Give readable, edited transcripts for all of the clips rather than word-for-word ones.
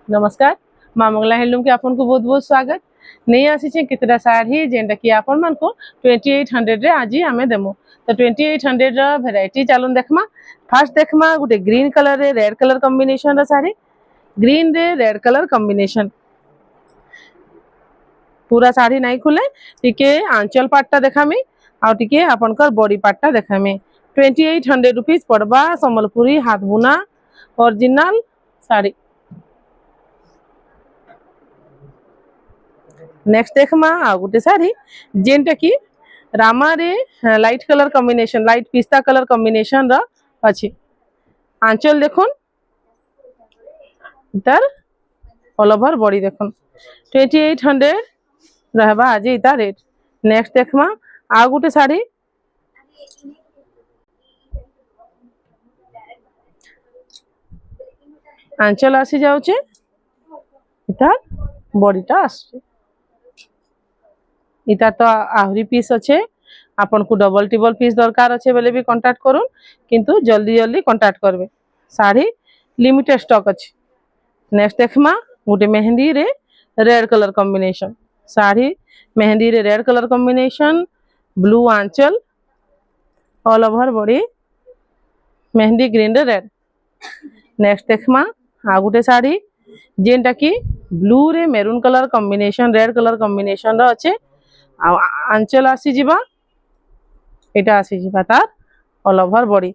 नमस्कार माँ मंगला हैंडलूम के आपन को बहुत बहुत स्वागत। नहीं आसी कितना शाढ़ी जेनटा कि आपण मान को 2800 रे आज आमे देमु। तो 2800 रा वैरायटी चलन देखमा। फास्ट देखमा गुटे ग्रीन कलर रे रेड कलर कॉम्बिनेशन रा साड़ी, ग्रीन रे रेड कलर कॉम्बिनेशन। पूरा साड़ी नहीं खुले टिके आंचल पार्टटा देखामी आ टिके आपनकर बॉडी पार्टटा देखामी। 2800 रुपीस पड़बा संबलपुरी हाथ बुना ओरिजिनल साड़ी। नेक्स्ट देखमा आ गुटे साड़ी जेनटा कि रामा रे लाइट कलर कॉम्बिनेशन, लाइट पिस्ता कलर कॉम्बिनेशन रा अछि। आंचल देखुन तार ऑल ओवर बॉडी देखुन 2800 रहबा आज इता रेट। नेक्स्ट देखमा आ गुटे साड़ी आंचल आसी जाउचे इता बॉडीटा आसुचे। इता तो आहरी पीस अच्छे आपन को डबल टिबल पीस दरकार अच्छे बेले भी कांटेक्ट करूँ किंतु जल्दी जल्दी कांटेक्ट करबे। साड़ी लिमिटेड स्टॉक अच्छे। नेक्स्ट देखमा गोटे मेहंदी रे रेड कलर कॉम्बिनेशन साड़ी, मेहंदी रे रेड कलर कॉम्बिनेशन, ब्लू आंचल ऑल ओवर बॉडी मेहंदी ग्रीन रे रेड। नेक्स्ट देखमा आ गोटे साड़ी जेनटा कि ब्लू रे maroon colour combination red colour combination रो अच्छे। आंचल आसी जिबा एटा आसी जिबा तार ऑल ओवर बॉडी।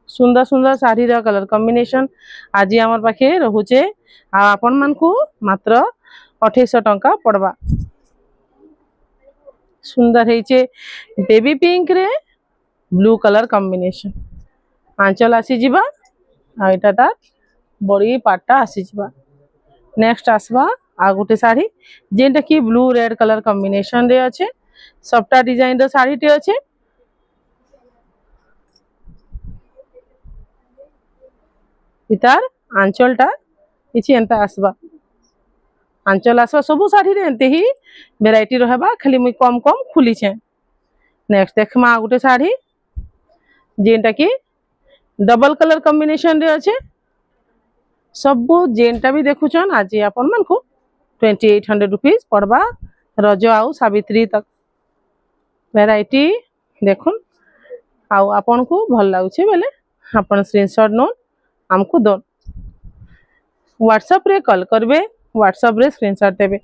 सुंदर सुंदर साड़ी रा कलर कॉम्बिनेशन आज हमर पाखे रहुचे आ आपन मान को मात्र 2800 टंका पड़बा। सुंदर हेचे बेबी पिंक रे ब्लू कलर कॉम्बिनेशन। आंचल आसी जिबा आ एटा तार बॉडी पार्टटा आसी जिबा। नेक्स्ट आसबा आ गुटे साड़ी जेनटा कि ब्लू रेड कलर कॉम्बिनेशन रे अच्छे। सबटा डिजाइन रो साड़ी टे अच्छे। इतार आंचलटा किछि एंता आसबा। आंचल आसबा सब साड़ी रे एंते ही वैरायटी रहबा, खाली मुई कम कम खुली छे। नेक्स्ट देखमा आ गुटे साड़ी जेनटा कि डबल कलर कॉम्बिनेशन रे अच्छे। सब जेनटा भी देखुछन आज आपन मान को 2800 रुपीस पड़बा रज आउ सावित्री तक। वैरायटी देखुन आउ आपन को भल लागुछे बेले आपन स्क्रीनशॉट नोन हमको दोन व्हाट्सएप रे कॉल करबे, व्हाट्सएप रे स्क्रीनशॉट देबे।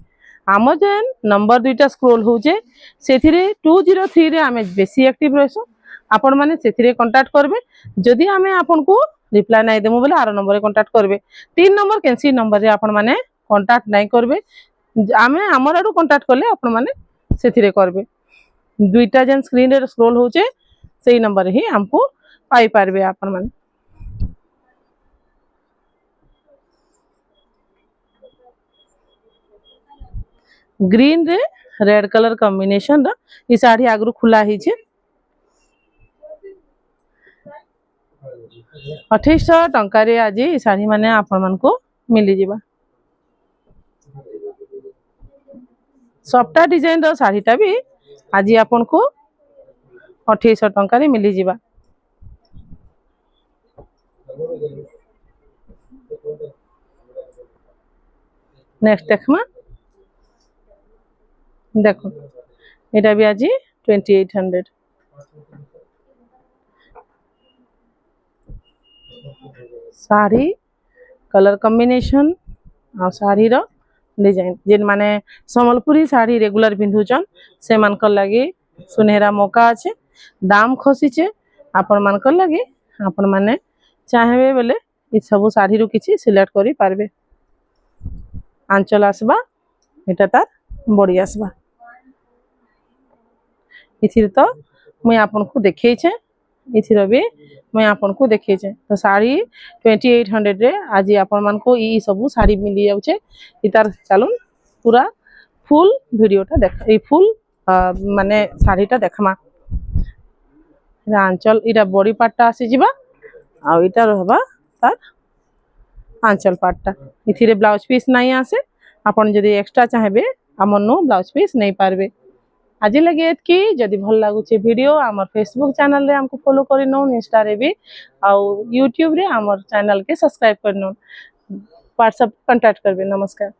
आम जेन नंबर दुईटा स्क्रोल होचे सेथिरे 203 रे आमे बेसी एक्टिव रहसु। आपण माने सेथिरे कांटेक्ट करबे। जदि आमे आपन को रिप्लाई नाही देमु बोले आरो नंबर रे कांटेक्ट करबे। 3 नंबर कैंसी नंबर रे आपण माने कांटेक्ट नाही करबे। आमे हमर आडू कांटेक्ट करले आपण माने सेथिरे करबे। दुईटा जेन स्क्रीन रे स्क्रोल होचे सेही नंबर ही हमको पाई पारबे आपण माने। ग्रीन रे रेड कलर कॉम्बिनेशन रा ई साड़ी आगरू खुला ही छे। 2800 टंका रे आज ई साड़ी माने आपण मान को मिली जिबा। सबटा डिजाइन रो साड़ीटा भी आज आपन को 2800 टंका रे मिली जिबा। नेक्स्ट देखमा देखो एटा भी आज 2800। साड़ी कलर कॉम्बिनेशन आ साड़ी रो डिजाइन जेन माने संबलपुरी साड़ी रेगुलर पिंधुचन से मानकर लगी सुनहरा मौका अच्छे। दाम खसीचे आपण मानकर लगी आपण माने चाहेबे बेले ई सब साड़ी रो किछि सिलेक्ट करि पारबे। आंचल आसबा एटा तार बॉडी आसबा। इथिर तो मैं आपन को देखै छे, इथिर भी मैं आपन को देखै छे। तो साड़ी 2800 रे आज आपन मान को ई सब साड़ी मिली जाउछे। इतार चलुन पूरा फुल वीडियोटा देख ई फुल माने साड़ीटा देखमा। आंचल इरा बॉडी पार्टटा आसी जिबा आ इटा रहबा तार आंचल पार्टटा। इथिरे ब्लाउज पीस नहीं आसे। आपन जदि एक्स्ट्रा चाहेबे हमन नो ब्लाउज पीस नहीं पारबे। आज लगे कि जदि भल लगुचे वीडियो आमर फेसबुक चैनल रे हमको फॉलो कर नौन, इंस्टा रे भी आउ यूट्यूब रे आमर चैनल के सब्सक्राइब कर नौन, व्हाट्सएप कांटेक्ट करबे। नमस्कार।